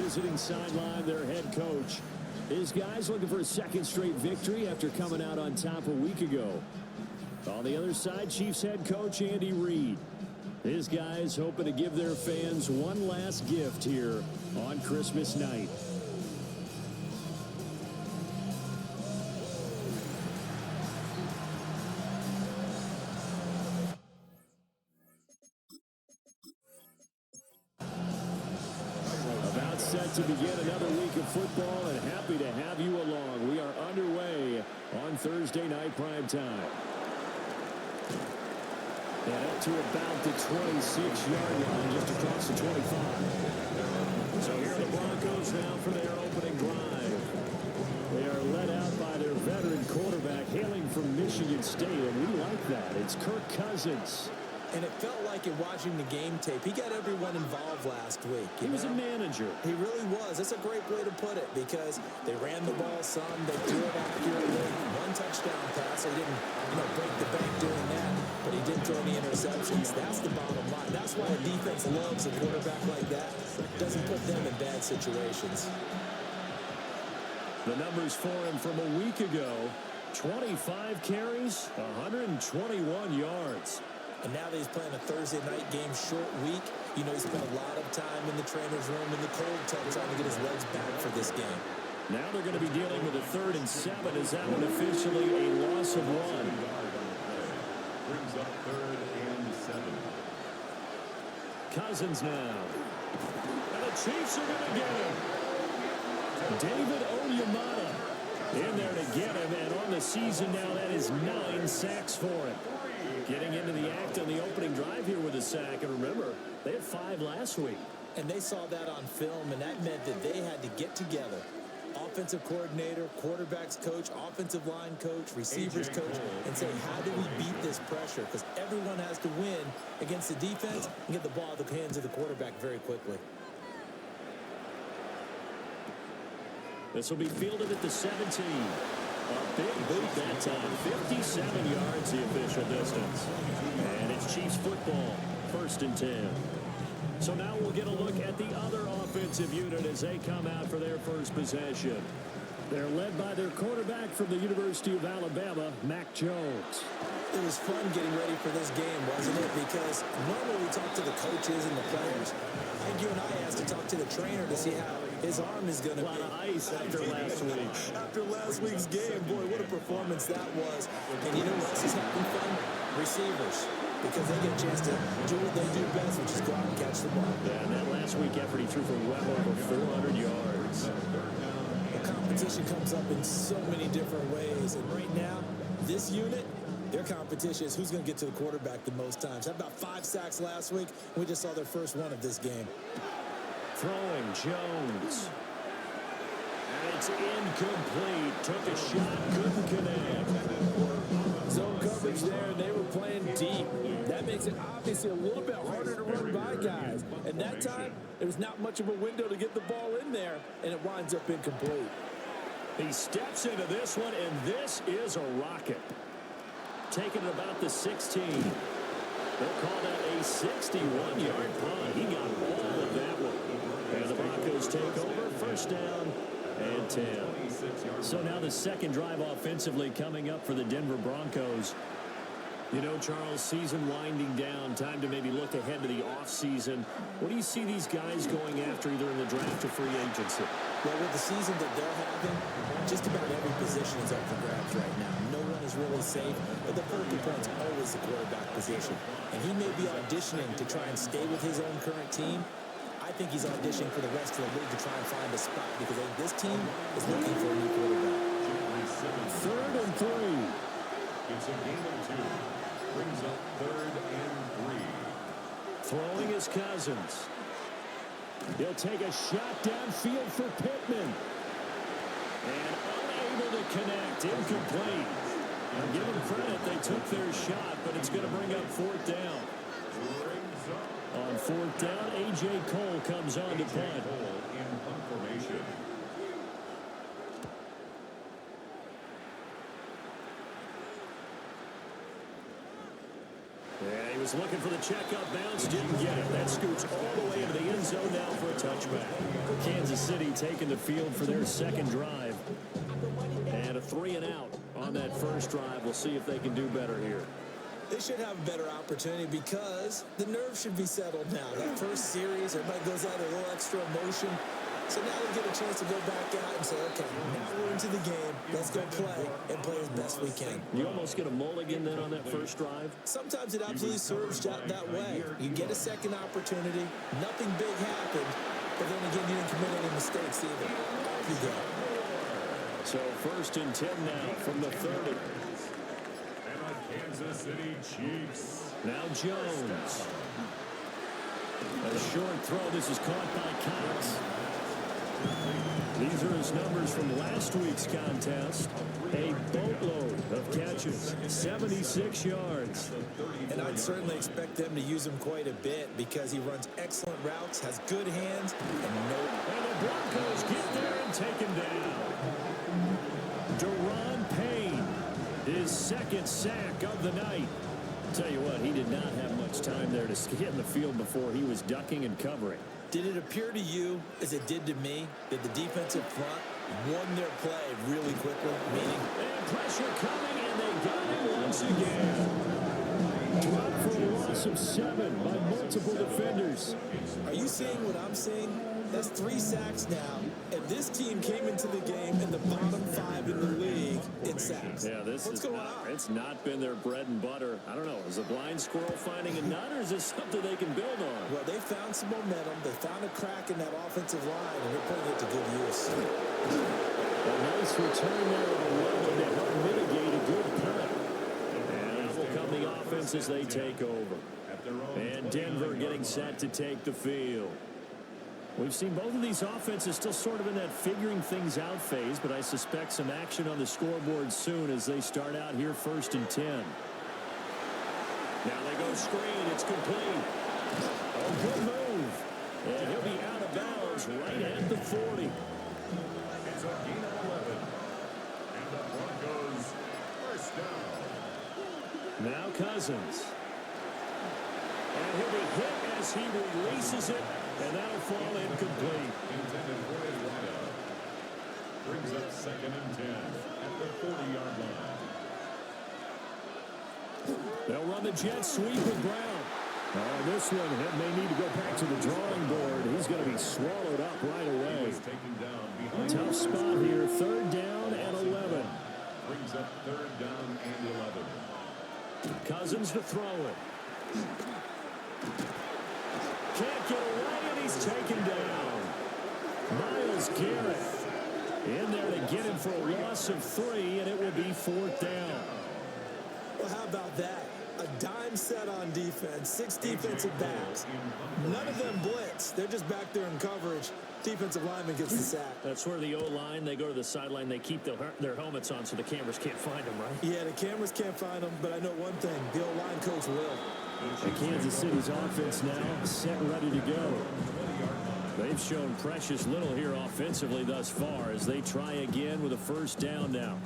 visiting sideline, their head coach. His guys looking for a second straight victory after coming out on top a week ago. On the other side, Chiefs head coach Andy Reid. His guys hoping to give their fans one last gift here on Christmas night. About set to begin another week of football, and happy to have you along. We are underway on Thursday night primetime. And up to about the 26-yard line, just across the 25. So here are the Broncos now for their opening drive. They are led out by their veteran quarterback hailing from Michigan State, and we like that. It's Kirk Cousins. And it felt like in watching the game tape, he got everyone involved last week. He was a manager. He really was. That's a great way to put it because they ran the ball some, they threw it accurately, one touchdown pass. They didn't, break the bank doing that, but he didn't throw any interceptions. That's the bottom line. That's why a defense loves a quarterback like that. Doesn't put them in bad situations. The numbers for him from a week ago, 25 carries, 121 yards. And now that he's playing a Thursday night game, short week, he spent a lot of time in the trainer's room in the cold tub trying to get his legs back for this game. Now they're going to be dealing with a 3rd and 7. Is that one officially a loss of 1? Brings up 3rd and 7. Cousins now. And the Chiefs are going to get him. David Onyemata in there to get him. And on the season now, that is 9 sacks for him. Getting into the act on the opening drive here with a sack. And remember, they had 5 last week. And they saw that on film, and that meant that they had to get together. Offensive coordinator, quarterbacks coach, offensive line coach, receivers coach, and say, how do we beat this pressure? Because everyone has to win against the defense and get the ball out of the hands of the quarterback very quickly. This will be fielded at the 17. A big boot that time. 57 yards the official distance. And it's Chiefs football. 1st and 10. So now we'll get a look at the other offensive unit as they come out for their first possession. They're led by their quarterback from the University of Alabama, Mac Jones. It was fun getting ready for this game, wasn't it? Because normally we talk to the coaches and the players. I think you and I asked to talk to the trainer to see how his arm is going to be. A lot of ice after last week. After last week's game, boy, what a performance that was. And you know what else is having fun? Receivers. Because they get a chance to do what they do best, which is go out and catch the ball. Yeah, and that last week effort, he threw for well over 400 yards. The competition comes up in so many different ways. And right now, this unit, their competition is who's going to get to the quarterback the most times. Had about 5 sacks last week. We just saw their first one of this game. Throwing Jones. And it's incomplete. Took a shot, couldn't connect. Zone coverage there, and they were playing deep. That makes it obviously a little bit harder to run by guys. And that time, there was not much of a window to get the ball in there, and it winds up incomplete. He steps into this one, and this is a rocket. Taking it about the 16. They'll call that a 61-yard punt. He got all of that one. And the Broncos take over, 1st down and 10. So now the second drive offensively coming up for the Denver Broncos. You know, Charles, season winding down, time to maybe look ahead to the offseason. What do you see these guys going after either in the draft or free agency? Well, with the season that they're having, just about every position is up for grabs right now. No one is really safe, but the focal point's always the quarterback position. And he may be auditioning to try and stay with his own current team. I think he's auditioning for the rest of the league to try and find a spot because I think this team is looking for a new quarterback. 3rd and 3. It's a game of 2. Brings up 3rd and 3. Throwing is Cousins. He'll take a shot downfield for Pittman. And unable to connect. Incomplete. Now give them credit. They took their shot, but it's going to bring up 4th down. On 4th down, A.J. Cole comes on to punt. Yeah, he was was looking for the checkup bounce, didn't get it. That scoots all the way into the end zone now for a touchback. Kansas City taking the field for their second drive. And a 3-and-out on that first drive. We'll see if they can do better here. They should have a better opportunity because the nerves should be settled now. That first series, everybody goes out a little extra emotion. So now they get a chance to go back out and say, okay, now we're into the game. Let's go play and play as best we can. You almost get a mulligan then on that first drive? Sometimes it absolutely serves that way. You get a second opportunity. Nothing big happened. But then again, you didn't commit any mistakes either. Off you go. So 1st and 10 now from the 30. And the Kansas City Chiefs. Now Jones. A short throw. This is caught by Cox. These are his numbers from last week's contest. A boatload of catches, 76 yards. And I'd certainly expect them to use him quite a bit because he runs excellent routes, has good hands, and And the Broncos get there and take him down. Daron Payne, his second sack of the night. Tell you what, he did not have much time there to get in the field before he was ducking and covering. Did it appear to you, as it did to me, that the defensive front won their play really quickly? Meaning, and pressure coming, and they got him once again. Dropped for a loss of 7 by multiple defenders. are you seeing what I'm seeing? That's 3 sacks now, and this team came into the game in the bottom 5 in the league in sacks. Yeah, What's going on? It's not been their bread and butter. I don't know. Is a blind squirrel finding a nut, or is this something they can build on? Well, they found some momentum. They found a crack in that offensive line, and they're putting it to good use. A nice return there of 11 to help mitigate a good punt. And will come the offense as they take over. And Denver getting set to take the field. We've seen both of these offenses still sort of in that figuring things out phase, but I suspect some action on the scoreboard soon as they start out here 1st and 10. Now they go screen. It's complete. A good move. And he'll be out of bounds right at the 40. It's a gain of 11. And the Broncos first down. Now Cousins. And he'll be hit as he releases it, and that'll fall incomplete. Intended for a wideout. Brings up 2nd and 10 at the 40-yard line. They'll run the jet sweep with Brown. This one may need to go back to the drawing board. He's going to be swallowed up right away. He was taken down behind. Tough spot here. 3rd down and 11. Brings up 3rd down and 11. Cousins to throw it. Can't get away, and he's taken down. Myles Garrett in there to get him for a loss of 3, and it will be 4th down. Well, how about that? A dime set on defense, 6 defensive backs. None of them blitz. They're just back there in coverage. Defensive lineman gets the sack. That's where the O-line, they go to the sideline, they keep their helmets on so the cameras can't find them, right? Yeah, the cameras can't find them, but I know one thing. The O-line coach will. And Kansas City's offense now set ready to go. They've shown precious little here offensively thus far as they try again with a 1st down now.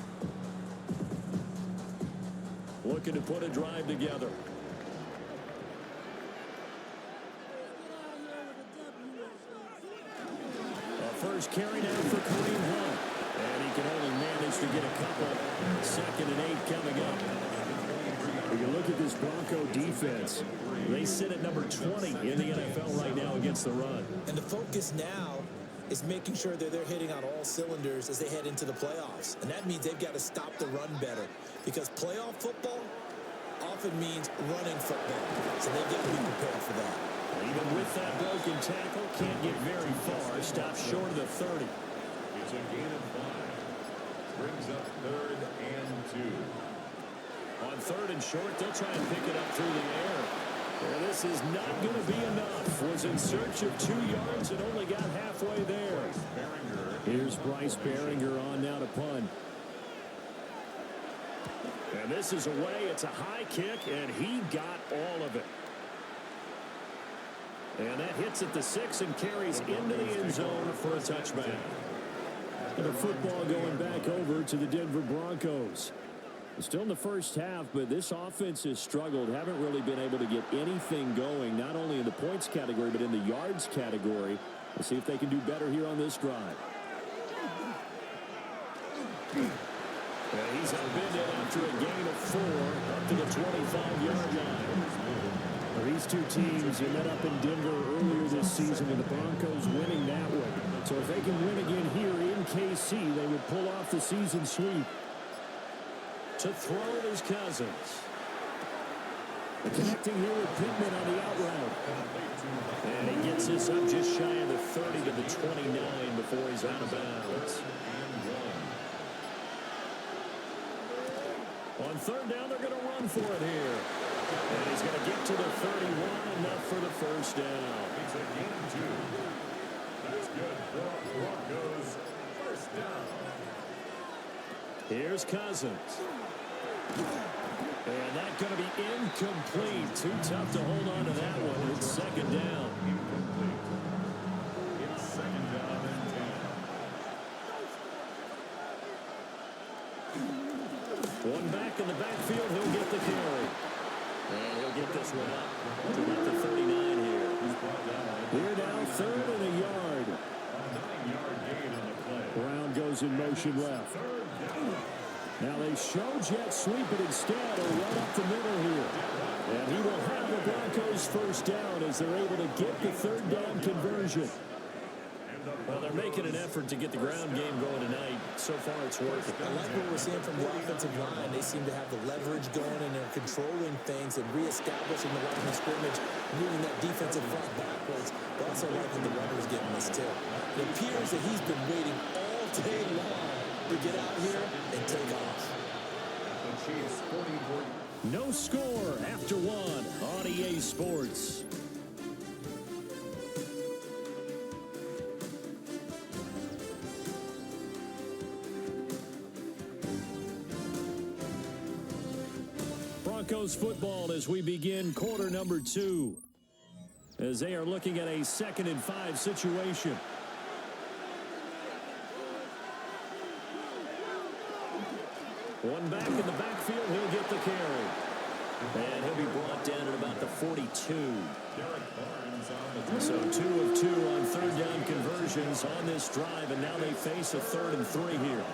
Looking to put a drive together. First carry now for Kareem Hunt. And he can only manage to get a couple. 2nd and 8 coming up. We can look at this Bronco defense. They sit at number 20 in the NFL right now against the run. And the focus now is making sure that they're hitting on all cylinders as they head into the playoffs. And that means they've got to stop the run better. Because playoff football often means running football. So they've got to be prepared for that. Even with that broken tackle, can't get very far. Stops short of the 30. It's a gain of 5. Brings up 3rd and 2. On 3rd and short, they'll try and pick it up through the air. And this is not going to be enough. Was in search of 2 yards and only got halfway there. Here's Bryce Baringer on now to punt. And this is away. It's a high kick, and he got all of it. And that hits at the 6 and carries into the end zone for a touchback. And the football going back over to the Denver Broncos. Still in the first half, but this offense has struggled. Haven't really been able to get anything going, not only in the points category, but in the yards category. We'll see if they can do better here on this drive. He's unbended after a gain of 4 up to the 25-yard line. Well, these two teams met up in Denver earlier this season with the Broncos winning that one. So if they can win again here in KC, they would pull off the season sweep. To throw his Cousins. Connecting here with Pittman on the out route. And he gets this up just shy of the 30 to the 29 before he's out of bounds. On third down, they're going to run for it here. And he's going to get to the 31, enough for the first down. It's a gain of 2. That's good for Broncos. First down. Here's Cousins. And that's going to be incomplete. Too tough to hold on to that one. It's second down. Incomplete. It's second down and 10. One back in the backfield. He'll get the carry. And he'll get this one up to about the 39 here. Here now, third and a yard. A 9-yard gain on the play. Brown goes in motion left. Third down. Now they show jet sweep it instead, or run up the middle here. And he will have the Broncos first down as they're able to get the third down conversion. Well, they're making an effort to get the ground game going tonight. So far, it's working. I like what we're seeing from the offensive line. They seem to have the leverage going, and they're controlling things and reestablishing the line of scrimmage, moving that defensive front backwards. But also liking the runners getting this tip. It appears that he's been waiting all day long to get out here and take off. The Chiefs 44. No score after one on EA Sports. Broncos football as we begin quarter number 2. As they are looking at a 2nd and 5 situation. One back in the backfield, he'll get the carry. And he'll be brought down at about the 42. So 2 of 2 on third down conversions on this drive, and now they face a 3rd and 3 here.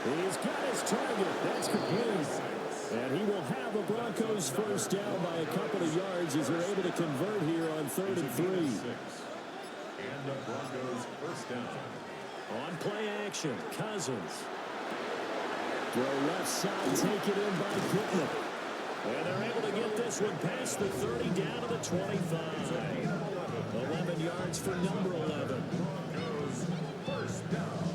He's got his target. That's complete. And he will have a Broncos first down by a couple of yards as they're able to convert here on 3rd and 3. And the Broncos first down. On play action, Cousins. Throw left side, take it in by Pittman. And they're able to get this one past the 30 down to the 25. 11 yards for number 11. Broncos first down.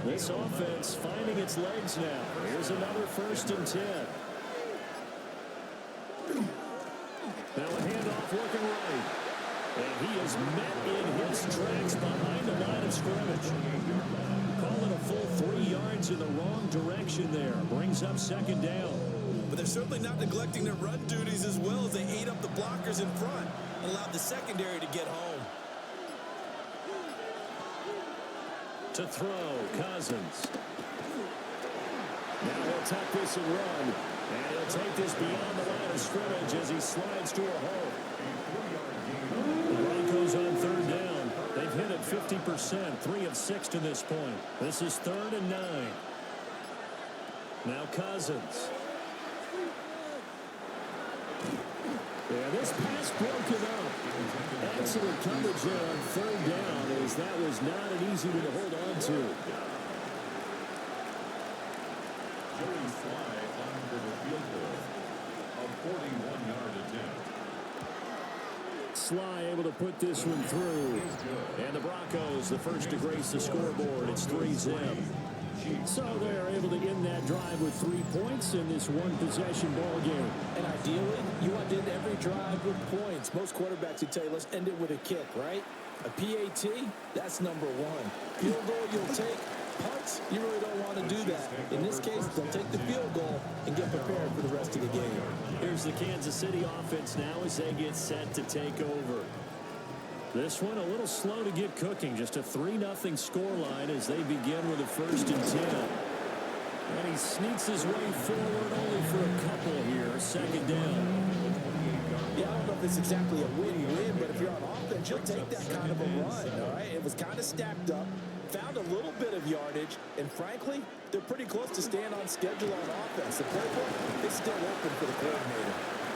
This offense finding its legs now. Here's another 1st and 10. Now a handoff looking right. And he is met in his tracks behind the line of scrimmage. Call it a full 3 yards in the wrong direction there. Brings up 2nd down. But they're certainly not neglecting their run duties as well as they ate up the blockers in front and allowed the secondary to get home. To throw, Cousins. Now he'll tuck this and run. And he'll take this beyond the line of scrimmage as he slides to a hole. The Broncos on 3rd down. They've hit it 50%, 3 of 6 to this point. This is 3rd and 9. Now Cousins. Yeah, this pass broken up. Excellent coverage there on 3rd down, as that was not an easy one to hold on to. Joey Sly on for the field goal. A 41-yard attempt. Sly able to put this one through. And the Broncos, the first to grace the scoreboard. It's 3-0. So they're able to end that drive with 3 points in this one-possession ball game. And ideally, you want to end every drive with points. Most quarterbacks would tell you, let's end it with a kick, right? A PAT, that's number 1. Field goal, you'll take. Punts, you really don't want to do that. In this case, they'll take the field goal and get prepared for the rest of the game. Here's the Kansas City offense now as they get set to take over. This one a little slow to get cooking. Just a 3-0 scoreline as they begin with a 1st and 10. And he sneaks his way forward only for a couple here. 2nd down. Yeah, I don't know if it's exactly a win-win, but if you're on offense, you'll take that kind of a run, all right? It was kind of stacked up, found a little bit of yardage, and frankly, they're pretty close to staying on schedule on offense. The playbook is still open for the coordinator.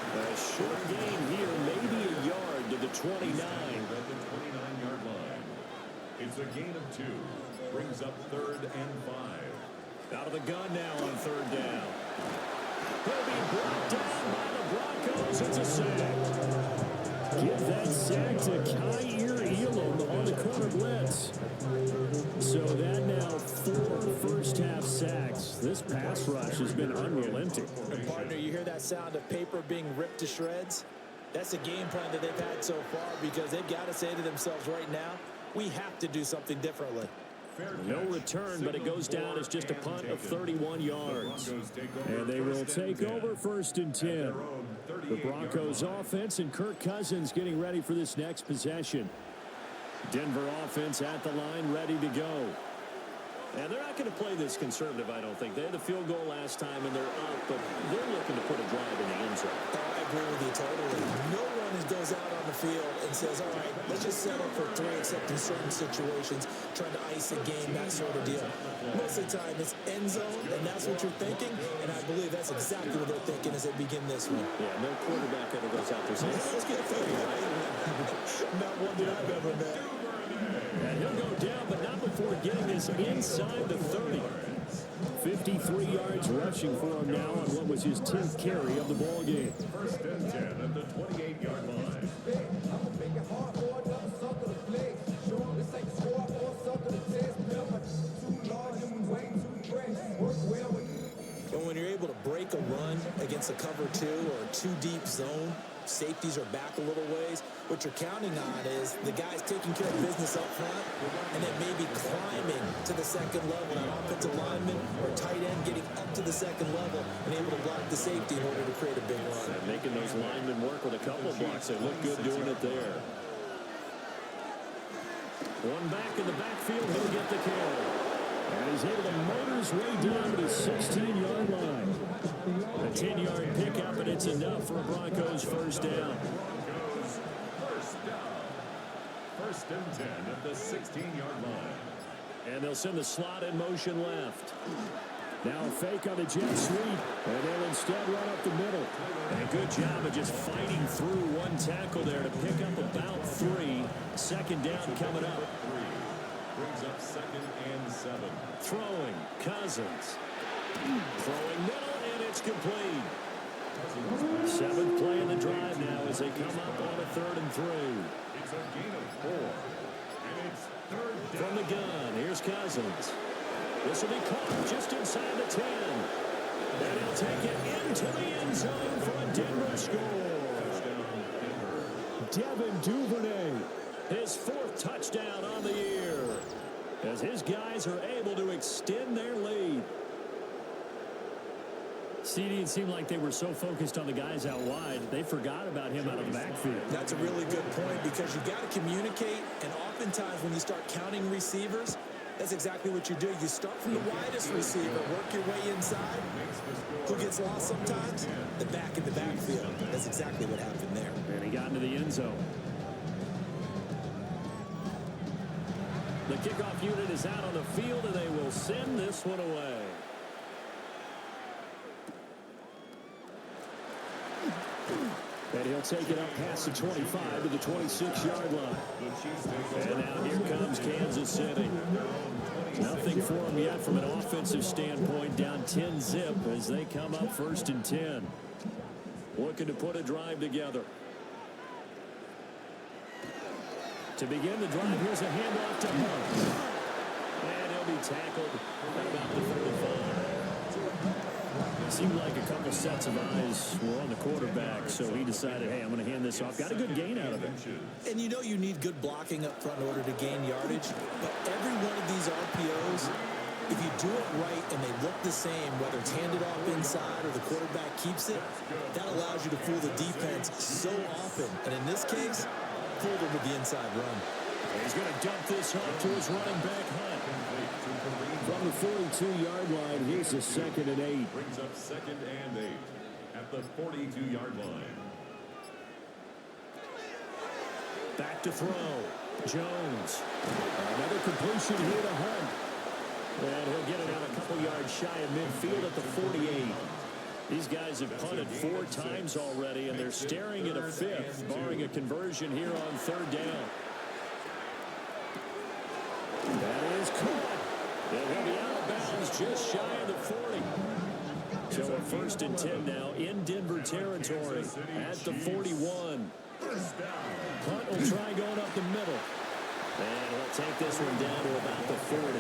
A short gain here, maybe a yard to the 29. At the 29-yard line. It's a gain of 2. Brings up 3rd and 5. Out of the gun now on 3rd down. He'll be brought down by the Broncos. It's a sack. Give that sack to Kaiir Elam on the corner blitz. So that now 4 first-half sacks. This pass rush has been unrelenting. And partner, you hear that sound of paper being ripped to shreds? That's a game plan that they've had so far because they've got to say to themselves right now, we have to do something differently. No return, but it goes down as just a punt of 31 yards. And they will take over 1st and 10. The Broncos offense and Kirk Cousins getting ready for this next possession. Denver offense at the line, ready to go. And they're not going to play this conservative, I don't think. They had the field goal last time, and they're up, but they're looking to put a drive in the end zone. Oh, I agree with you totally. No one goes out on the field and says, all right, let's just settle for 3, except in certain situations, trying to ice a game, that sort of deal. Most of the time, it's end zone, and that's what you're thinking, and I believe that's exactly what they're thinking as they begin this one. Yeah, no quarterback ever goes out there saying, let's get 3, right? Not one that I've ever met. And he'll go down, but not before getting this inside the 30. 53 yards rushing for him now on what was his 10th carry of the ball game. 1st and 10 at the 28-yard line. And when you're able to break a run against a cover 2 or a 2-deep zone, safeties are back a little ways. What you're counting on is the guys taking care of business up front and then maybe climbing to the 2nd level. An offensive lineman or tight end getting up to the 2nd level and able to block the safety in order to create a big run. And making those linemen work with a couple blocks. They look good doing it there. One back in the backfield. He'll get the carry. And he's able to motor his way down to the 16-yard line. A 10-yard pickup, and it's enough for a Broncos 1st down. Broncos 1st down. 1st and 10 at the 16-yard line. And they'll send the slot in motion left. Now a fake on the jet sweep, and they'll instead run up the middle. And a good job of just fighting through one tackle there to pick up about 3. 2nd down coming up. Brings up 2nd and 7. Throwing, Cousins. Throwing middle, and it's complete. 7th play in the drive now as they come up on a 3rd and 3. It's a gain of 4. And it's 3rd down. From the gun, here's Cousins. This will be caught just inside the 10. And he'll take it into the end zone for a Denver score. Devin Duvernay, his 4th touchdown on the year, as his guys are able to extend their lead. CD, it seemed like they were so focused on the guys out wide, they forgot about him out of the backfield. That's a really good point because you've got to communicate, and oftentimes when you start counting receivers, that's exactly what you do. You start from the widest receiver, work your way inside. Who gets lost sometimes? The back in the backfield. That's exactly what happened there. And he got into the end zone. The kickoff unit is out on the field, and they will send this one away. And he'll take it up past the 25 to the 26-yard line. And now here comes Kansas City. Nothing for them yet from an offensive standpoint, down 10-zip as they come up 1st and 10. Looking to put a drive together. To begin the drive, here's a handoff to Hunt. And he'll be tackled at about the 35. It seemed like a couple sets of eyes were on the quarterback, so he decided, hey, I'm going to hand this off. Got a good gain out of it. And you know you need good blocking up front in order to gain yardage, but every one of these RPOs, if you do it right and they look the same, whether it's handed off inside or the quarterback keeps it, that allows you to fool the defense so often. And in this case, fooled him with the inside run. He's going to dump this off to his running back, Hunt. From the 42-yard line, here's a 2nd and 8. Brings up 2nd and 8 at the 42-yard line. Back to throw. Jones. Another completion here to Hunt. And he'll get it out a couple yards shy of midfield at the 48. These guys have punted 4 times already, and they're staring at a 5th, barring a conversion here on 3rd down. That is caught. And he'll be out of bounds just shy of the 40. So a 1st and 10 now in Denver territory at the 41. Hunt will try going up the middle. And he'll take this one down to about the 40.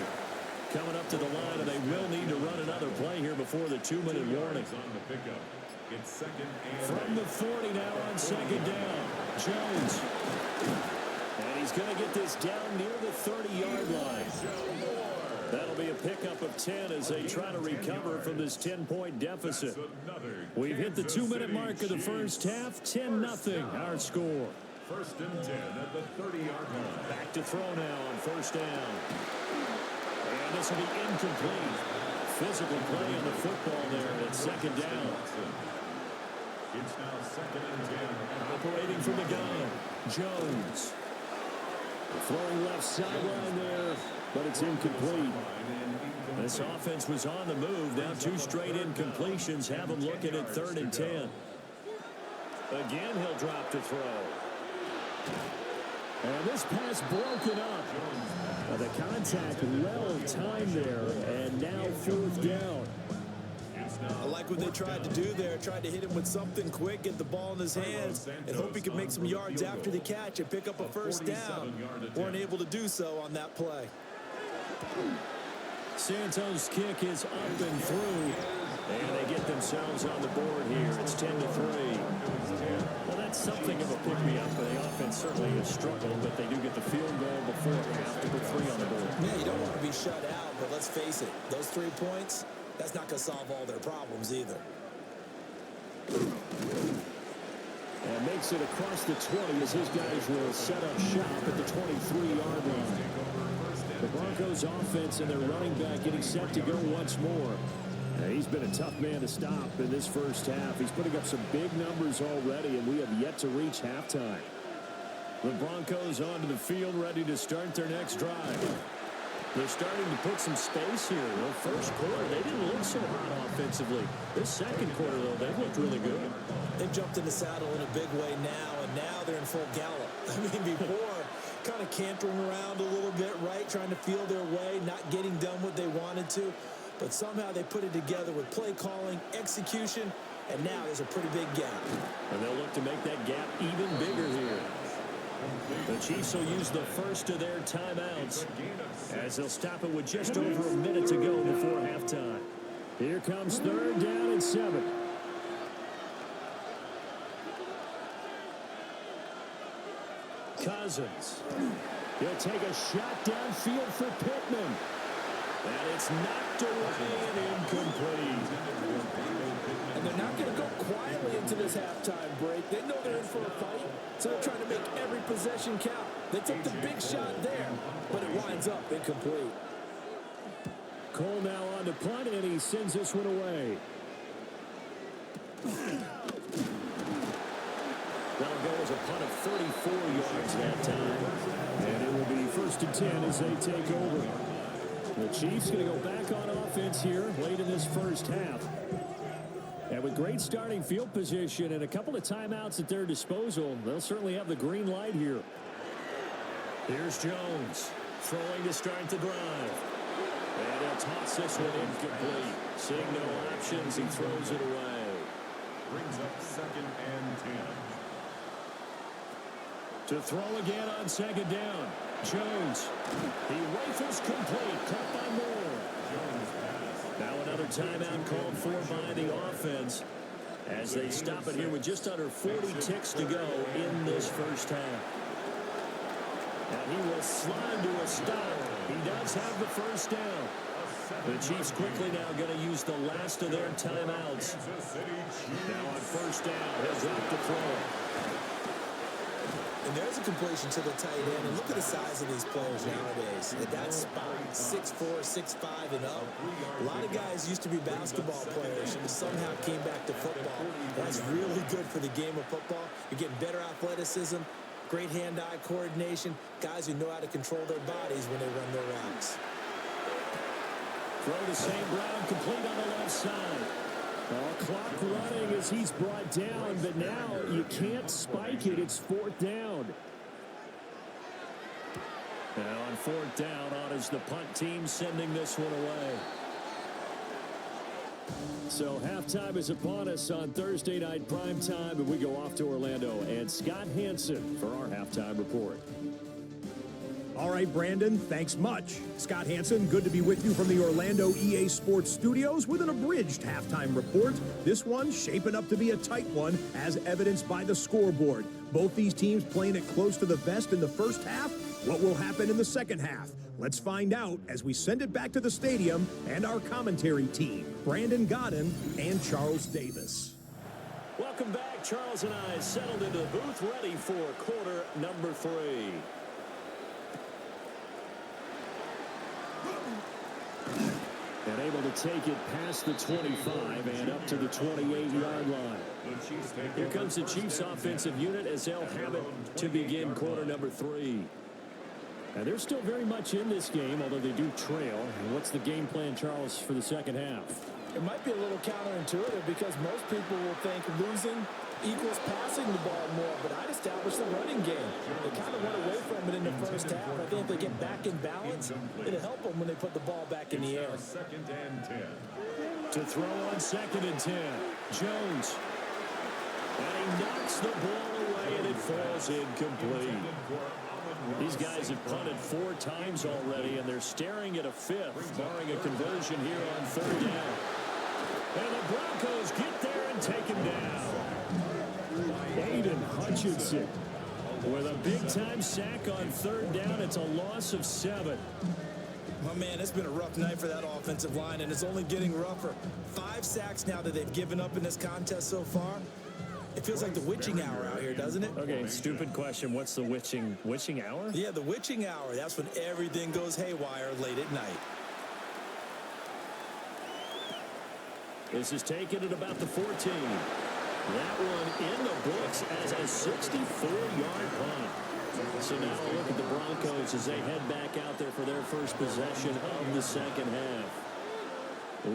Coming up to the line, and they will need to run another play here before the 2-minute warning. It's 2nd and From the 40 now on 2nd down. Jones. And he's going to get this down near the 30-yard line. That'll be a pickup of 10 as they try to recover from this 10-point deficit. We've hit the 2-minute mark of the first half. 10-0 our score. 1st and 10 at the 30-yard line. Back to throw now on 1st down. And this will be incomplete. Physical play on the football there at 2nd down. It's now 2nd and 10. Operating from the gun, Jones. Throwing left sideline there, but it's incomplete. This offense was on the move. Now 2 straight incompletions have them looking at 3rd and 10. Again, he'll drop to throw. And this pass broken up. The contact well timed there, and now 4th down. I like what they tried to do there. Tried to hit him with something quick, get the ball in his hands, and hope he could make some yards after the catch and pick up a 1st down. Weren't able to do so on that play. Santos' kick is up and through, and they get themselves on the board here. It's 10-3. Well, that's something of a pick-me-up. The offense certainly has struggled, but they do get the field goal before half to put 3 on the board. Yeah, you don't want to be shut out, but let's face it, those 3 points, that's not going to solve all their problems either. And makes it across the 20 as his guys will set up shop at the 23-yard line. The Broncos offense and their running back getting set to go once more. He's been a tough man to stop in this first half. He's putting up some big numbers already, and we have yet to reach halftime. The Broncos onto the field, ready to start their next drive. They're starting to put some space here. The first quarter, they didn't look so hot offensively. This second quarter, though, they've looked really good. They've jumped in the saddle in a big way now, and now they're in full gallop. I mean, before, kind of cantering around a little bit, right, trying to feel their way, not getting done what they wanted to. But somehow they put it together with play calling, execution, and now there's a pretty big gap. And they'll look to make that gap even bigger here. The Chiefs will use the first of their timeouts as they'll stop it with just over a minute to go before halftime. Here comes 3rd down and 7. Cousins. He'll take a shot downfield for Pittman. And it's knocked away and incomplete. And they're not going to go quietly into this halftime break. They know they're in for a fight, so they're trying to make every possession count. They took the big shot there, but it winds up incomplete. Cole now on to punt, and he sends this one away. That'll go as a punt of 34 yards that time. And it will be 1st and 10 as they take over. The Chiefs going to go back on offense here late in this first half. And with great starting field position and a couple of timeouts at their disposal, they'll certainly have the green light here. Here's Jones throwing to start the drive. And he'll toss this one incomplete. Seeing no options, he throws it away. Brings up 2nd and 10. To throw again on 2nd down. Jones. He rifles complete. Caught by Moore. Now another timeout called for by the offense as they stop it here with just under 40 ticks to go in this first half. And he will slide to a stop. He does have the first down. The Chiefs quickly now going to use the last of their timeouts. Now on 1st down, he'll drop to throw. And there's a completion to the tight end. And look at the size of these players nowadays. At that spot, 6'4", 6'5", and up. A lot of guys used to be basketball players and somehow came back to football. That's really good for the game of football. You're getting better athleticism, great hand-eye coordination, guys who know how to control their bodies when they run their routes. Throw to St. Brown, complete on the left side. Clock running as he's brought down, but now you can't spike it. It's fourth down. Now on fourth down, on is the punt team sending this one away. So halftime is upon us on Thursday night primetime, and we go off to Orlando. And Scott Hansen for our halftime report. All right, Brandon, thanks much. Scott Hansen, good to be with you from the Orlando EA Sports Studios with an abridged halftime report. This one shaping up to be a tight one, as evidenced by the scoreboard. Both these teams playing it close to the vest in the first half. What will happen in the second half? Let's find out as we send it back to the stadium and our commentary team, Brandon Godden and Charles Davis. Welcome back. Charles and I settled into the booth, ready for quarter number 3. And able to take it past the 25 and up to the 28-yard line. Here comes the Chiefs offensive unit as they'll have it to begin quarter number 3. And they're still very much in this game, although they do trail. And what's the game plan, Charles, for the second half? It might be a little counterintuitive because most people will think losing equals passing the ball more, but I'd establish the running game. They kind of went away from it in the first half. I think if they get back in balance, it'll help them when they put the ball back in the air. Second and 10. To throw on second and 10, Jones. And he knocks the ball away, and it falls incomplete. These guys have punted 4 times already, and they're staring at a 5th, barring a conversion here on third down. And the Broncos get there and take him down. Aiden Hutchinson with a big-time sack on third down. It's a loss of 7. My man, it's been a rough night for that offensive line, and it's only getting rougher. 5 sacks now that they've given up in this contest so far. It feels like the witching hour out here, doesn't it? Okay, stupid question. What's the witching hour? Yeah, the witching hour. That's when everything goes haywire late at night. This is taken at about the 14. That one in the books as a 64-yard punt. So now a look at the Broncos as they head back out there for their first possession of the second half.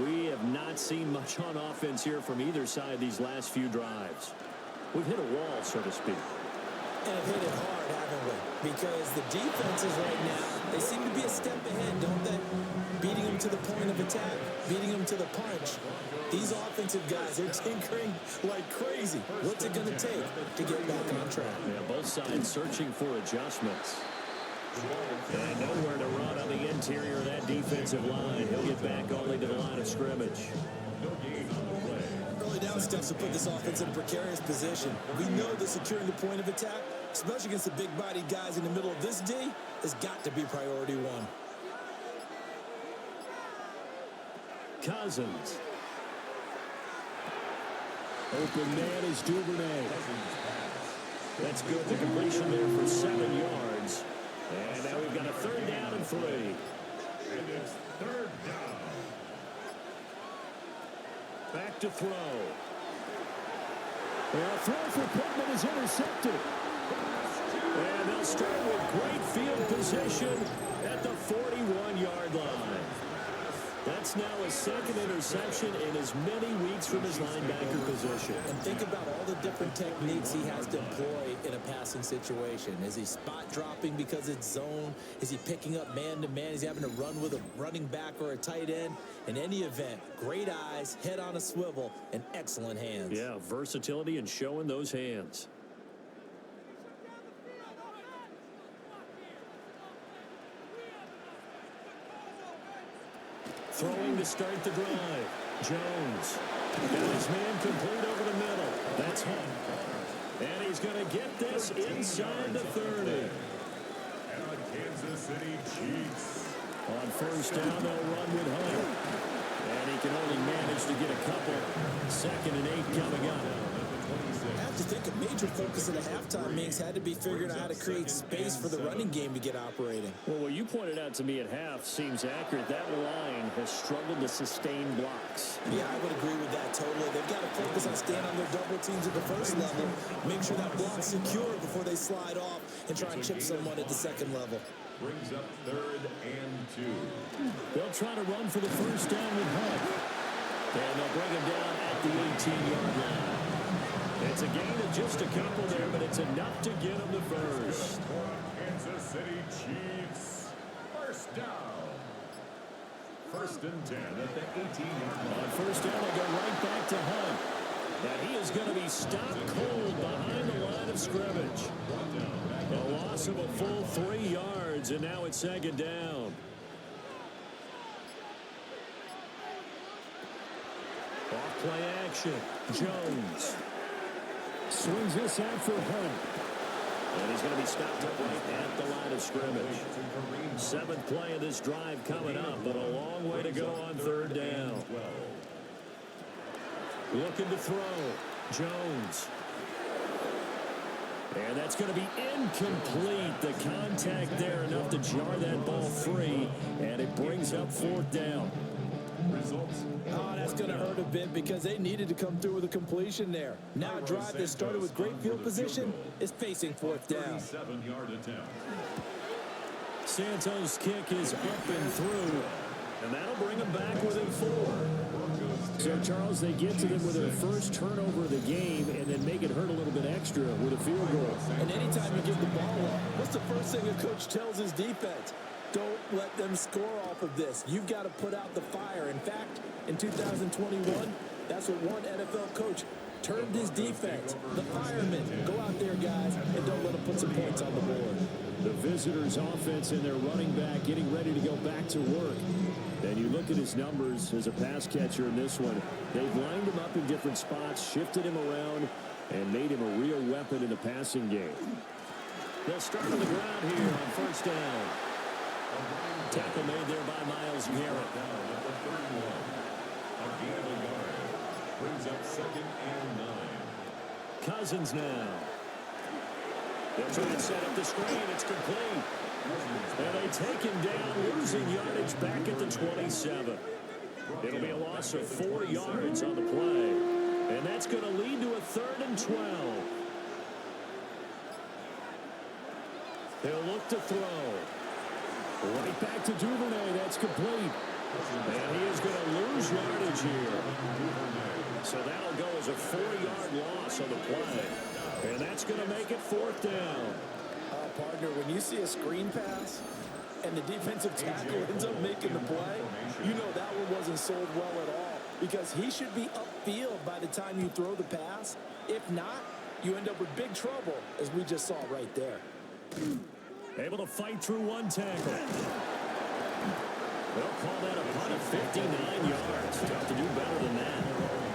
We have not seen much on offense here from either side these last few drives. We've hit a wall, so to speak. And have hit it hard, haven't we? Because the defenses right now, they seem to be a step ahead, don't they? Beating them to the point of attack, beating them to the punch. These offensive guys, they're tinkering like crazy. What's it going to take to get back on track? Yeah, both sides searching for adjustments. And nowhere to run on the interior of that defensive line. He'll get back only to the line of scrimmage. Early down steps to put this offense in a precarious position. We know that securing the point of attack, especially against the big-bodied guys in the middle of this D, has got to be priority 1. Cousins. Open man is Duvernay. That's good. The completion there for 7 yards. And now we've got a third down and 3. And it's third down. Back to throw. And a throw for Pittman is intercepted. And they'll start with great field position at the 41-yard line. That's now a second interception in as many weeks from his linebacker position. And think about all the different techniques he has to employ in a passing situation. Is he spot dropping because it's zone? Is he picking up man-to-man? Is he having to run with a running back or a tight end? In any event, great eyes, head on a swivel, and excellent hands. Yeah, versatility and showing those hands. Throwing to start the drive. Jones. Got his man complete over the middle. That's Hunt. And he's going to get this inside the 30. And Kansas City Chiefs. On first down, they'll run with Hunt. And he can only manage to get a couple. 2nd and 8 coming up. have to think a major focus of the halftime meetings had to be figuring out how to create space for the running game to get operating. Well, what you pointed out to me at half seems accurate. That line has struggled to sustain blocks. Yeah, I would agree with that totally. They've got to focus on staying on their double teams at the first level, make sure that block's secure before they slide off and try and chip someone at the second level. Brings up 3rd and 2. They'll try to run for the first down with Hunt. And they'll bring him down at the 18-yard line. It's a gain of just a couple there, but it's enough to get him the first. Kansas City Chiefs. First down. 1st and 10 at the 18-yard line. On first down, they go right back to Hunt. And he is going to be stopped cold behind the line of scrimmage. A loss of a full 3 yards, and now it's 2nd down. Off play action. Jones swings this out for Hunt. And he's going to be stopped up right at the line of scrimmage. 7th play of this drive coming up, but a long way to go on 3rd down. Looking to throw. Jones. And that's going to be incomplete. The contact there enough to jar that ball free, and it brings up 4th down. Results. Oh, that's going to hurt a bit because they needed to come through with a completion there. Now a drive that started with great field position is facing 4th down. 37-yard attempt. Santos' kick is up and through, and that'll bring them back within 4. So, Charles, they get to them with their first turnover of the game and then make it hurt a little bit extra with a field goal. And anytime you give the ball up, what's the first thing a coach tells his defense? Don't let them score off of this. You've got to put out the fire. In fact, in 2021, that's what one NFL coach termed his defense. The firemen. Go out there, guys, and don't let them put some points on the board. The visitors' offense and their running back getting ready to go back to work. And you look at his numbers as a pass catcher in this one. They've lined him up in different spots, shifted him around, and made him a real weapon in the passing game. They'll start on the ground here on first down. Tackle made there by Myles Garrett. A gain of a yard. Brings up 2nd and 9. Cousins now. They'll try to set up the screen. It's complete. And they take him down, losing yardage back at the 27. It'll be a loss of 4 yards on the play. And that's going to lead to a 3rd and 12. They'll look to throw. Right back to Duvernay. That's complete. And he is going to lose yardage here. So that'll go as a 4-yard loss on the play. And that's going to make it 4th down. Partner, when you see a screen pass and the defensive tackle ends up making the play, you know that one wasn't sold well at all because he should be upfield by the time you throw the pass. If not, you end up with big trouble, as we just saw right there. Able to fight through one tackle. They'll call that a punt of 59 yards. Tough to do better than that.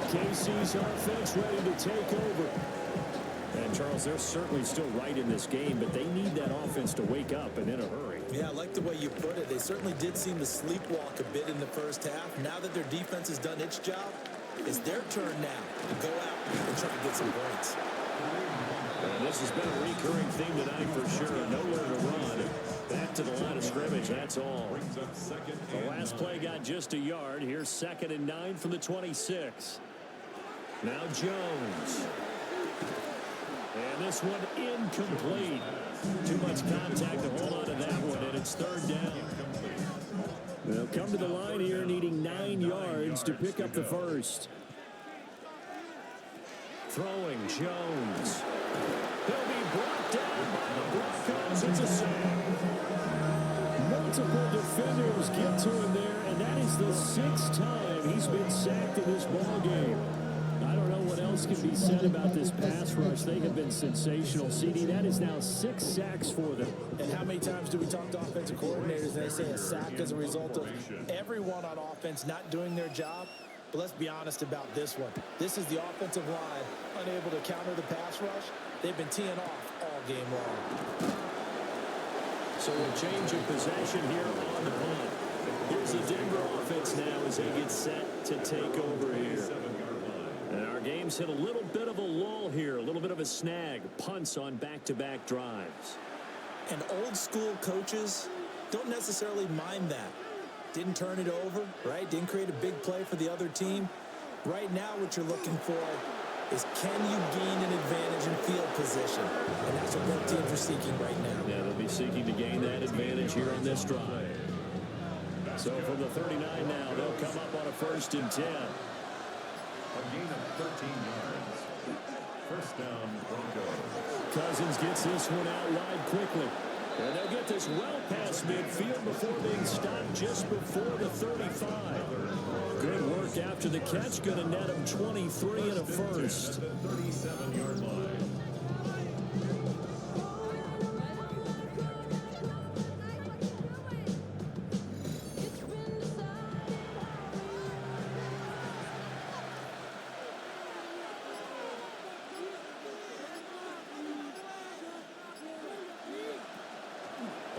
KC's offense ready to take over. And, Charles, they're certainly still right in this game, but they need that offense to wake up and in a hurry. Yeah, I like the way you put it. They certainly did seem to sleepwalk a bit in the first half. Now that their defense has done its job, it's their turn now to go out and try to get some points. And this has been a recurring theme tonight for sure. Nowhere to run. Back to the line of scrimmage, that's all. The last play got just a yard. Here's 2nd and 9 from the 26. Now Jones. And this one incomplete. Too much contact to hold on to that one, and it's 3rd down. They'll come to the line here needing 9 yards to pick up the first. Throwing Jones. He'll be brought down by the Broncos. It's a sack. Multiple defenders get to him there, and that is the 6th time he's been sacked in this ballgame. I don't know what else can be said about this pass rush. They have been sensational. CD, that is now 6 sacks for them. And how many times do we talk to offensive coordinators and they say a sack as a result of everyone on offense not doing their job? But let's be honest about this one. This is the offensive line unable to counter the pass rush. They've been teeing off all game long. So a change of possession here on the punt. Here's the Denver offense now as they get set to take over here. And our game's hit a little bit of a lull here, a little bit of a snag. Punts on back-to-back drives. And old school coaches don't necessarily mind that. Didn't turn it over, right? Didn't create a big play for the other team. Right now what you're looking for is can you gain an advantage in field position? And that's what both teams are seeking right now. Yeah, they'll be seeking to gain that advantage here on this drive. So from the 39 now, they'll come up on a 1st and 10. A gain of 13 yards. First down, Broncos. Cousins gets this one out wide quickly. And they'll get this well past midfield before being stopped just before the 35. Good work after the catch. Going to net him 23 and a first. 37-yard line.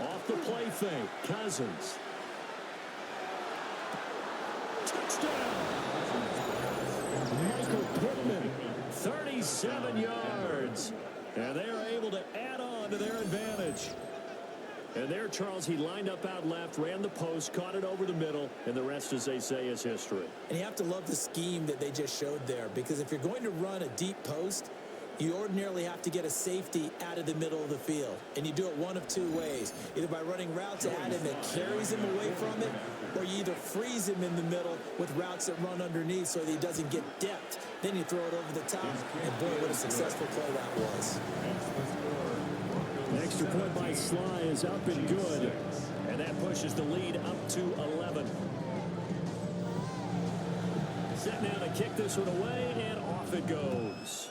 Off the play fake, Cousins. Touchdown! Michael Pittman, 37 yards. And they are able to add on to their advantage. And there, Charles, he lined up out left, ran the post, caught it over the middle, and the rest, as they say, is history. And you have to love the scheme that they just showed there, because if you're going to run a deep post, you ordinarily have to get a safety out of the middle of the field. And you do it one of two ways. Either by running routes at him that carries him away from it, or you either freeze him in the middle with routes that run underneath so that he doesn't get depth. Then you throw it over the top. And boy, what a successful play that was. The extra point by Sly is up and good. And that pushes the lead up to 11. Set now to kick this one away, and off it goes.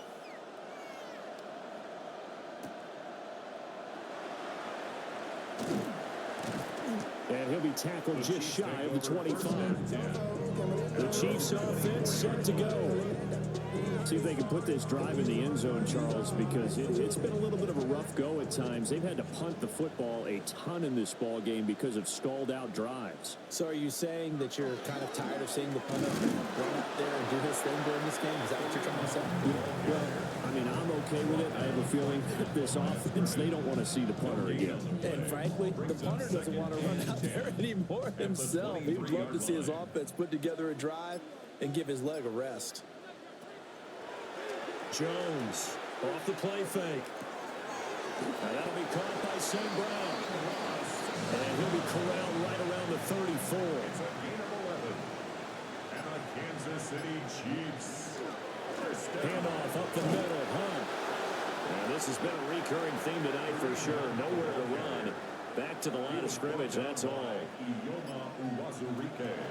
And he'll be tackled just shy of the 25. The Chiefs offense set to go. See if they can put this drive in the end zone, Charles, because it's been a little bit of a rough go at times. They've had to punt the football a ton in this ball game because of stalled out drives. So are you saying that you're kind of tired of seeing the punter run out there and do his thing during this game? Is that what you're trying to say? Well, I mean, I'm okay with it. I have a feeling that this offense, they don't want to see the punter again. And frankly, the punter doesn't want to run out there anymore himself. He would love to see his offense put together a drive and give his leg a rest. Jones off the play fake. Now that'll be caught by St. Brown. And he'll be corralled right around the 34. It's a gain of 11. And a Kansas City Chiefs. First down. Handoff up the middle, Hunt. Now this has been a recurring theme tonight for sure. Nowhere to run. Back to the line of scrimmage, that's all.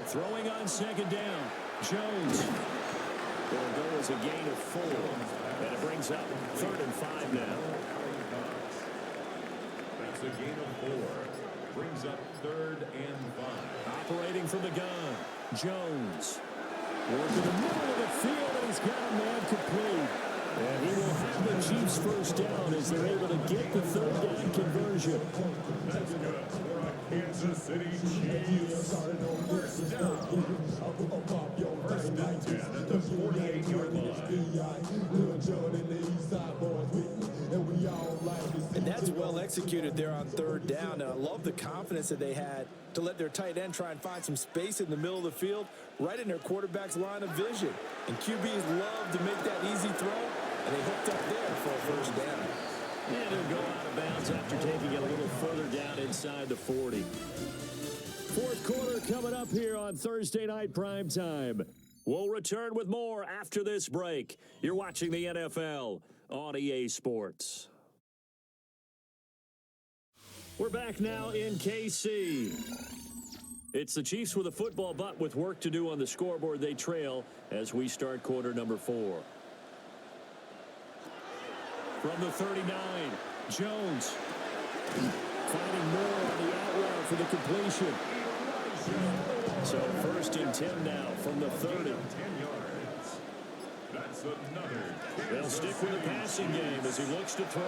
Throwing on 2nd down. Jones. It'll go as a gain of 4. And it brings up 3rd and 5 now. That's a gain of 4. Brings up 3rd and 5. Operating from the gun. Jones. Working the middle of the field, and he's got a man complete. And he will have the Chiefs first down as they're able to get the 3rd down conversion. That's good for a Kansas City Chiefs. First down. First and 10 at the 48-yard line. And that's well executed there on 3rd down. And I love the confidence that they had to let their tight end try and find some space in the middle of the field, right in their quarterback's line of vision. And QBs love to make that easy throw, and they hooked up there for a first down. And he'll go out of bounds after taking it a little further down inside the 40. 4th quarter coming up here on Thursday Night Primetime. We'll return with more after this break. You're watching the NFL on EA Sports. We're back now in KC. It's the Chiefs with a football, but with work to do on the scoreboard, they trail as we start quarter number 4. From the 39, Jones finding more on the out route for the completion. So 1st and 10 now from the 30. 10 yards. That's another. They'll stick with the passing game as he looks to throw.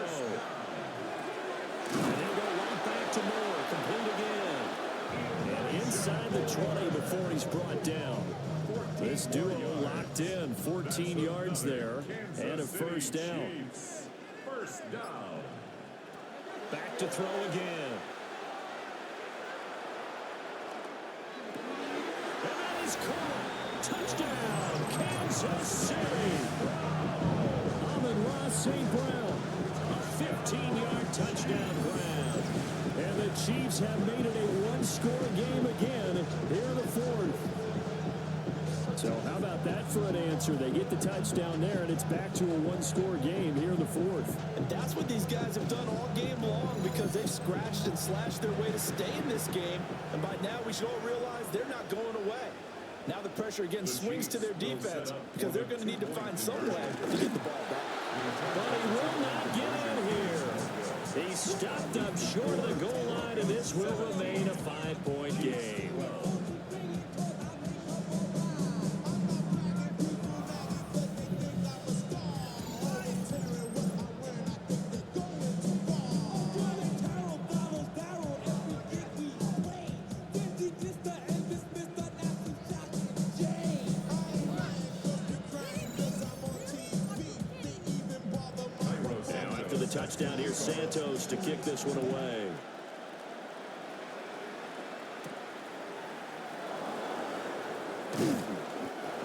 And he'll go right back to Moore, complete again. And inside the 20 before he's brought down. This duo locked in, 14 yards there, and a first down. First down. Back to throw again. And that is caught. Touchdown, Kansas City. Amon-Ra St. Brown, a 15-yard touchdown grab. And the Chiefs have made it a one-score game again here in the fourth. So how about that for an answer? They get the touchdown there, and it's back to a one-score game here in the fourth. And that's what these guys have done all game long, because they've scratched and slashed their way to stay in this game. And by now, we should all realize they're not going away. Now the pressure again swings to their defense, because they're going to need to find some way to get the ball back. But he will not get in here. He stopped up short of the goal line, and this will remain a 5-point game. Touchdown here, Santos to kick this one away.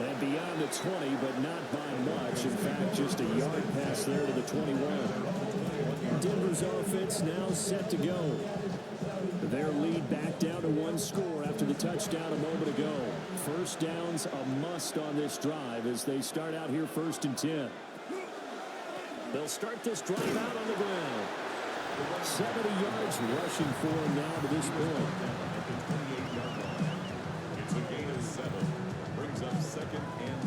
And beyond the 20, but not by much. In fact, just a yard pass there to the 21. Denver's offense now set to go. Their lead back down to one score after the touchdown a moment ago. First down's a must on this drive as they start out here 1st and 10. They'll start this drive out on the ground. 70 yards rushing for him now to this point. It's a gain of 7. Brings up 2nd and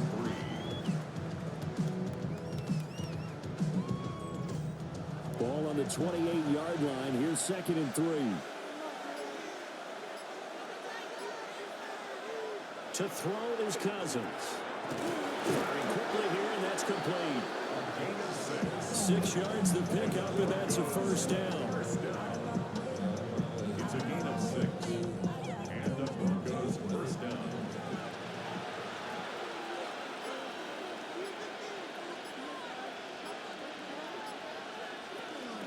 3. Ball on the 28-yard line. Here's 2nd and 3. To throw is Cousins. Firing quickly here, and that's complete. 6 yards the pickup, and that's a first down. It's a gain of 6. And the Broncos first down.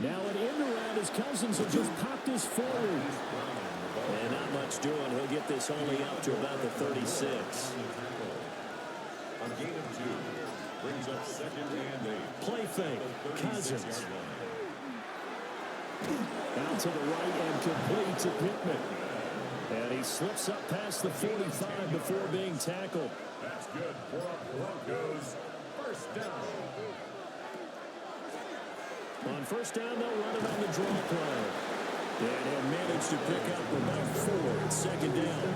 Now an end around as Cousins will just pop this forward. And not much doing. He'll get this only up to about the 36. A gain of 2. Brings up 2nd and 8. Play fake. Cousins. Out to the right and complete to Pittman. And he slips up past the 45 before being tackled. That's good for the Broncos. First down. On first down, they'll run it on the draw play. And he'll manage to pick up about 4 at 2nd down.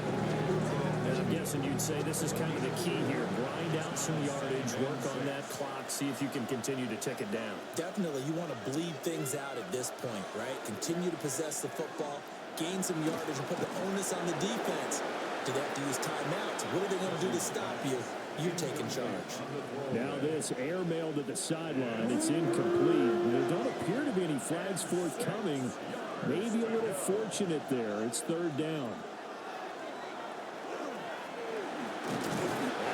And I'm guessing you'd say this is kind of the key here. Grind out some yardage, work on that clock, see if you can continue to tick it down. Definitely, you want to bleed things out at this point, right? Continue to possess the football, gain some yardage, and put the onus on the defense. Do they have to use timeouts? What are they going to do to stop you? You're taking charge. Now this airmail to the sideline. It's incomplete. There don't appear to be any flags forthcoming. Maybe a little fortunate there. It's 3rd down. And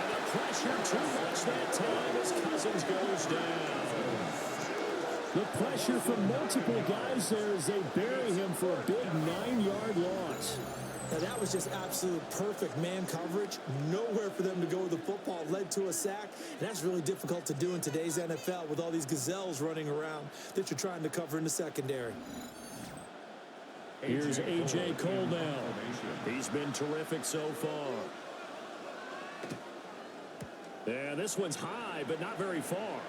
the pressure too much that time as Cousins goes down. The pressure from multiple guys there as they bury him for a big 9-yard loss. Now that was just absolute perfect man coverage. Nowhere for them to go with the football. Led to a sack. And that's really difficult to do in today's NFL with all these gazelles running around that you're trying to cover in the secondary. Here's A.J. Cole now. He's been terrific so far. Yeah, this one's high, but not very far.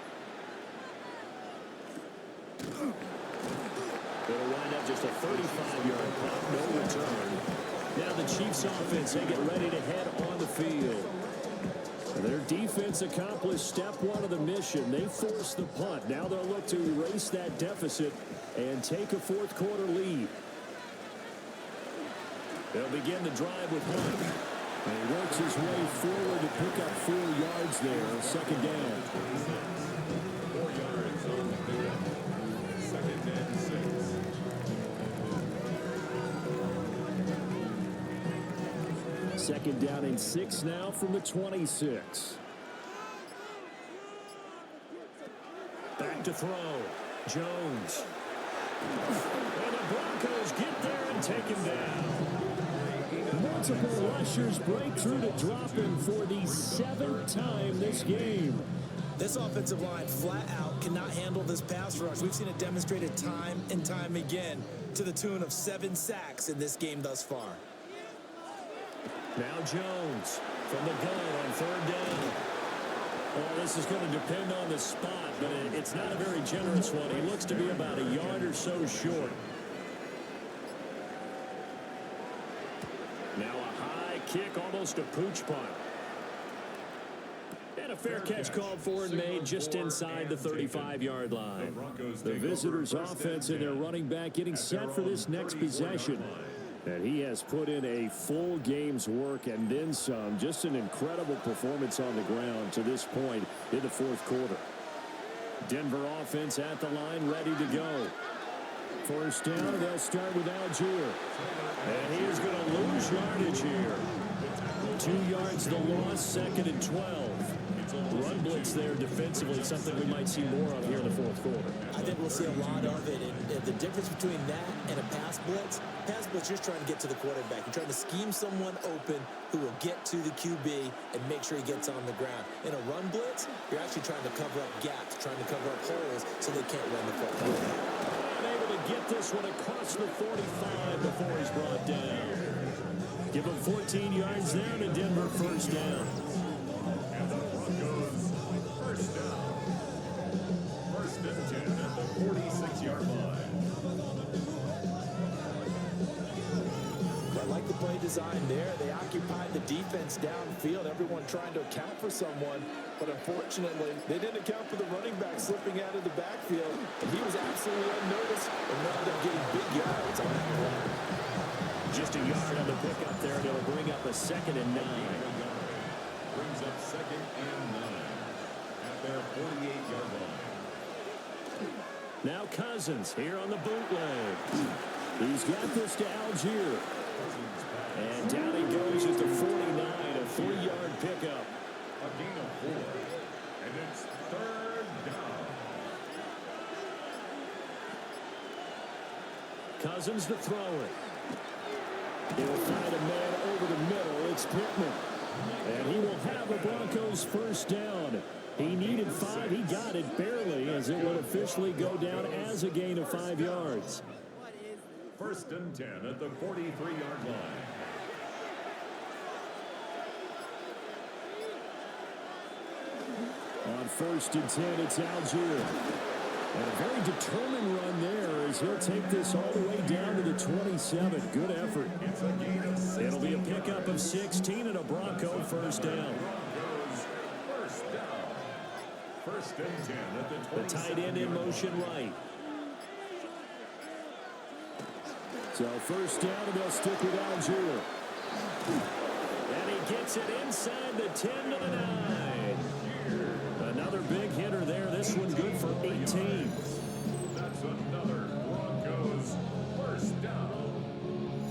It'll wind up just a 35-yard punt, no return. Now the Chiefs offense, they get ready to head on the field. Their defense accomplished step 1 of the mission. They forced the punt. Now they'll look to erase that deficit and take a 4th quarter lead. They'll begin the drive with Hunt. And he works his way forward to pick up 4 yards there. 2nd down. 4 yards on the field. 2nd and 6. Second down and 6 now from the 26. Back to throw. Jones. And the Broncos get there and take him down. Multiple rushers break through to drop him for the 7th time this game. This offensive line flat out cannot handle this pass rush. We've seen it demonstrated time and time again to the tune of 7 sacks in this game thus far. Now Jones from the gun on 3rd down. Well, this is going to depend on the spot, but it's not a very generous one. He looks to be about a yard or so short. Now a high kick, almost a pooch punt. And a fair catch called for and made just inside the 35-yard line. The visitors' offense and their running back getting set for this next possession. And he has put in a full game's work and then some. Just an incredible performance on the ground to this point in the 4th quarter. Denver offense at the line, ready to go. First down, they'll start with Algier. And he is going to lose yardage here. 2 yards the loss, 2nd and 12. Run blitz there defensively, something we might see more of here in the 4th quarter. I think we'll see a lot of it. And the difference between that and a pass blitz just trying to get to the quarterback. You're trying to scheme someone open who will get to the QB and make sure he gets on the ground. In a run blitz, you're actually trying to cover up gaps, trying to cover up holes so they can't run the football. Able to get this one across the 45 before he's brought down. Give him 14 yards there to Denver, first down. And the Broncos, first down. 1st and 10 at the 46-yard line. I like the play design there. They occupied the defense downfield, everyone trying to account for someone. But unfortunately, they didn't account for the running back slipping out of the backfield. And he was absolutely unnoticed and wound up getting big yards on that play. Just a yard on the pickup there, and it'll bring up a 2nd and 9. Brings up 2nd and 9 at their 48-yard line. Now Cousins here on the bootleg. He's got this to Algier. And down he goes at the 49, a 3-yard pickup. A gain of 4, and it's 3rd down. Cousins to throw it. He'll find a man over the middle. It's Pittman. And he will have a Broncos first down. He needed 5. He got it barely, as it would officially go down as a gain of 5 yards. 1st and 10 at the 43-yard line. On 1st and 10, it's Algier. And a very determined run there as he'll take this all the way down to the 27. Good effort. It's a gain of 16. It'll be a pickup of 16 and a Bronco first down. Broncos, first down. 1st and 10 at the 27. The tight end in motion right. So first down, and they'll stick with Algier. And he gets it inside the 10 to the 9. Another big hitter there. This one good for 18. That's another Broncos first down.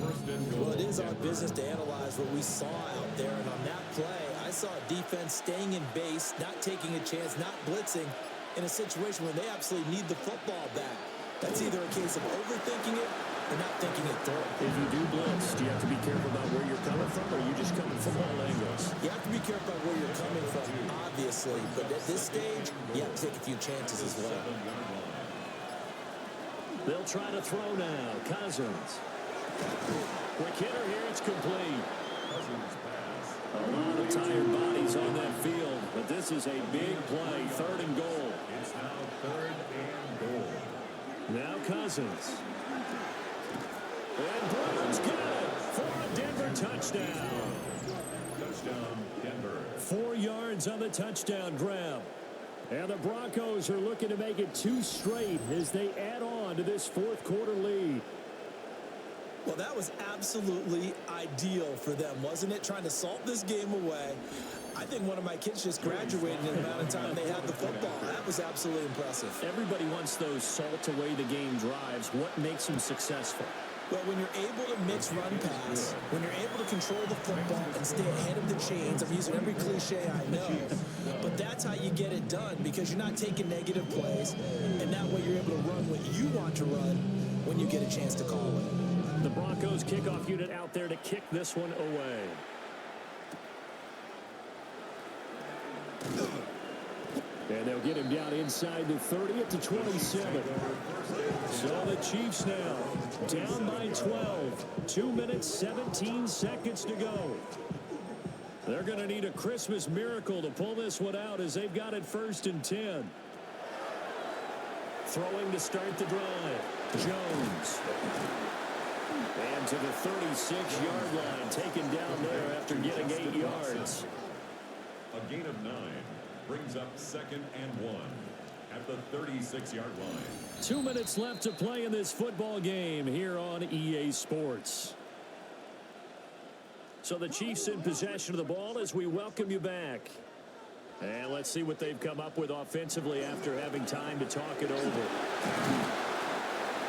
1st and goal. Well, it is our business to analyze what we saw out there. And on that play, I saw a defense staying in base, not taking a chance, not blitzing in a situation where they absolutely need the football back. That's either a case of overthinking it or not thinking it through. If you do blitz, do you have to be careful about where you're coming from, or are you just coming from all angles? You have to be careful about where you're coming from, obviously. But at this stage, you have to take a few chances as well. They'll try to throw now. Cousins. Quick hitter here. It's complete. Cousins pass. A lot of tired bodies on that field, but this is a big play. 3rd and goal. It's now 3rd and goal. Now Cousins. And Brown's good for a Denver touchdown. Touchdown, Denver. 4 yards on the touchdown grab. And the Broncos are looking to make it 2 straight as they add on to this 4th quarter lead. Well, that was absolutely ideal for them, wasn't it? Trying to salt this game away. I think one of my kids just graduated in the amount of time they had the football. That was absolutely impressive. Everybody wants those salt away the game drives. What makes them successful? Well, when you're able to mix run pass, when you're able to control the football and stay ahead of the chains, I'm using every cliche I know, but that's how you get it done because you're not taking negative plays, and that way you're able to run what you want to run when you get a chance to call it. The Broncos kickoff unit out there to kick this one away. And they'll get him down inside the 30 at the 27. So the Chiefs now down by 12. 2 minutes, 17 seconds to go. They're going to need a Christmas miracle to pull this one out as they've got it 1st and 10. Throwing to start the drive. Jones. And to the 36-yard line, taken down there after getting 8 yards. A gain of 9 brings up 2nd and 1 at the 36-yard line. 2 minutes left to play in this football game here on EA Sports. So the Chiefs in possession of the ball as we welcome you back. And let's see what they've come up with offensively after having time to talk it over.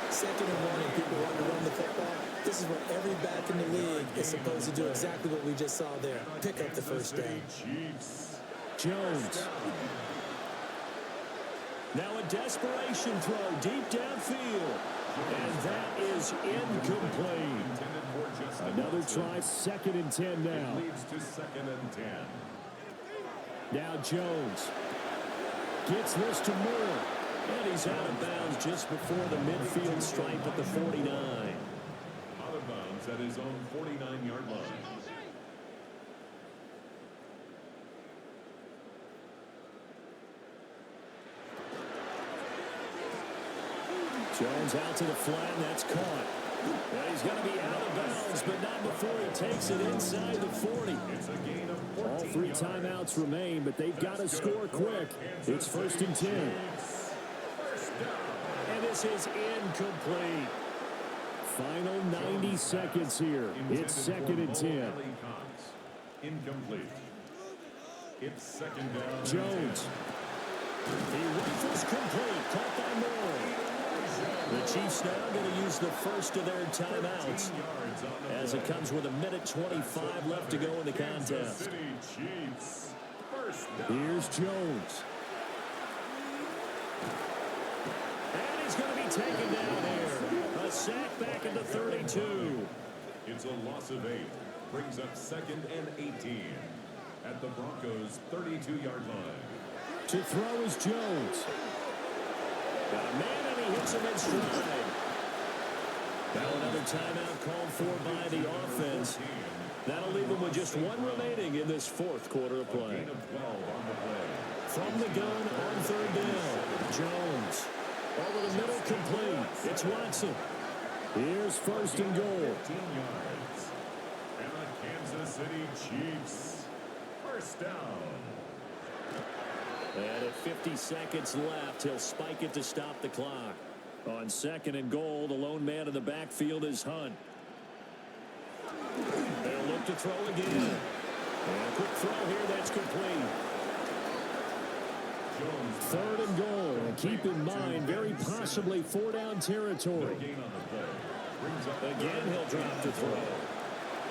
2nd and 1 and people want to run the football. This is what every back in the league is supposed to do, exactly what we just saw there. Pick up the first down. Jones. Now a desperation throw deep downfield. And that is incomplete. Another try, 2nd and 10 now. Leads to 2nd and 10. Now Jones gets this to Moore. And he's out of bounds just before the midfield stripe at the 49. Out of bounds at his own 49-yard line. Jones out to the flat, that's caught. And he's going to be out of bounds, but not before he takes it inside the 40. It's a gain of 14 All 3 timeouts remain, but they've got to score quick. It's 1st and 10. And this is incomplete. Final 90 seconds here. It's 2nd and 10. Incomplete. It's 2nd down. Jones. He rifles complete. Caught by Moore. The Chiefs now going to use the first of their timeouts as it comes with 1:25 left to go in the contest. Here's Jones. And he's going to be taken down here. A sack back at the 32. It's a loss of 8. Brings up 2nd and 18 at the Broncos' 32-yard line. To throw is Jones. Got a man and he hits him in stride. Now another timeout called for by the offense. That'll leave him with just 1 remaining in this 4th quarter of play. From the gun on 3rd down. Jones. Over the middle complete. It's Watson. Here's 1st and goal. 15 yards. And the Kansas City Chiefs. 1st down. And at 50 seconds left, he'll spike it to stop the clock. On 2nd and goal, the lone man in the backfield is Hunt. They'll look to throw again. And a quick throw here, that's complete. 3rd and goal. And keep in mind, very possibly 4-down territory. Again, he'll drop the throw.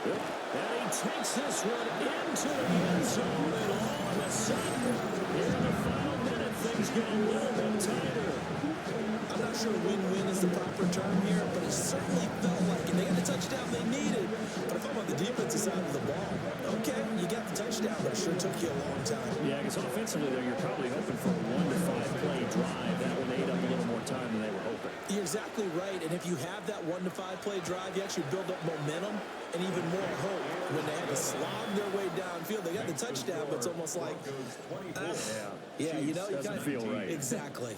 And he takes this one into the end zone. And all of a sudden, here in the final minute, things get a little bit tighter. I'm not sure win-win is the proper term here, but it certainly felt like it. They got the touchdown they needed. But if I'm on the defensive side of the ball, okay, you got the touchdown, but it sure took you a long time. Yeah, because offensively, though, you're probably hoping for a 1 to 5 play drive. That one ate up a little more time than they were hoping. You're exactly right, and if you have that 1 to 5 play drive, you actually build up momentum and even more hope. When they had to slog their way downfield, they got the touchdown, but it's almost like, yeah, you know, you doesn't feel right. Exactly.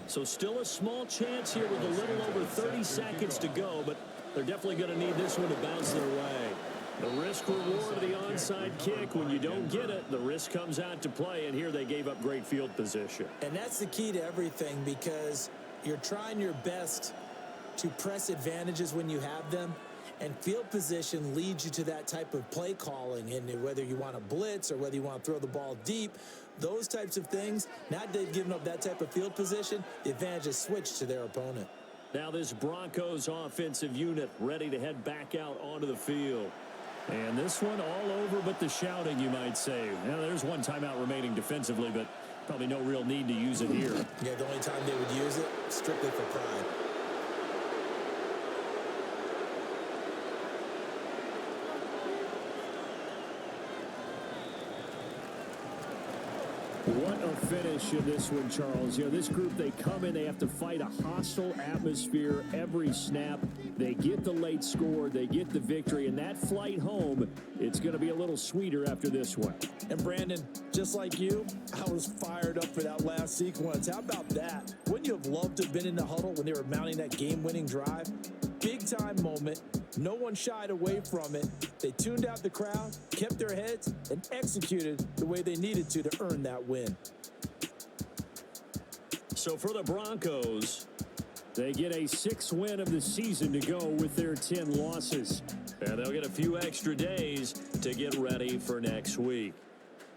So still a small chance here with a little over 30 seconds to go, but they're definitely going to need this one to bounce their way. The risk reward of the onside kick, when you don't get it, the risk comes out to play, and here they gave up great field position. And that's the key to everything, because you're trying your best to press advantages when you have them, and field position leads you to that type of play calling, and whether you want to blitz or whether you want to throw the ball deep, those types of things. Now that they've given up that type of field position, the advantage is switched to their opponent. Now this Broncos offensive unit ready to head back out onto the field. And this one all over but the shouting, you might say. Now, there's one timeout remaining defensively, but probably no real need to use it here. Yeah, the only time they would use it, strictly for pride. What a finish in this one, Charles. You know, this group, they come in, they have to fight a hostile atmosphere every snap. They get the late score, they get the victory, and that flight home, it's going to be a little sweeter after this one. And Brandon, just like you, I was fired up for that last sequence. How about that? Wouldn't you have loved to have been in the huddle when they were mounting that game-winning drive? Big-time moment. No one shied away from it. They tuned out the crowd, kept their heads, and executed the way they needed to earn that win. So for the Broncos, they get a 6th win of the season to go with their 10 losses. And they'll get a few extra days to get ready for next week.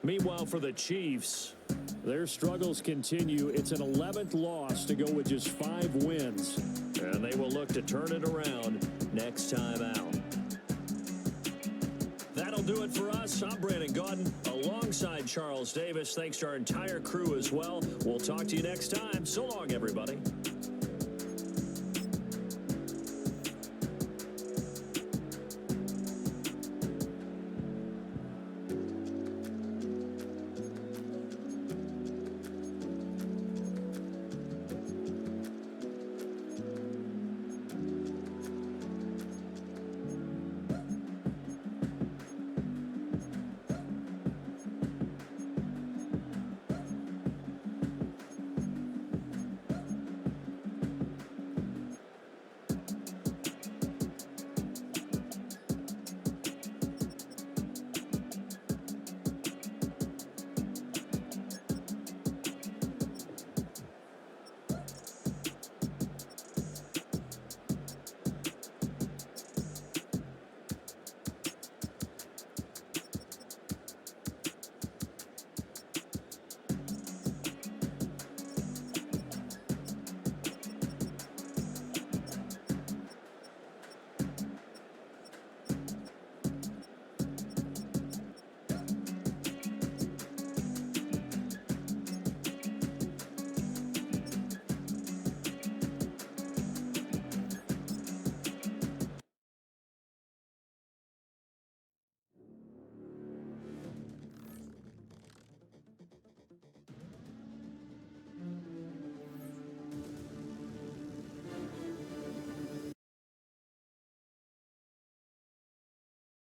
Meanwhile, for the Chiefs, their struggles continue. It's an 11th loss to go with just 5 wins. And they will look to turn it around next time out. That'll do it for us. I'm Brandon Gaudin alongside Charles Davis. Thanks to our entire crew as well. We'll talk to you next time. So long, everybody.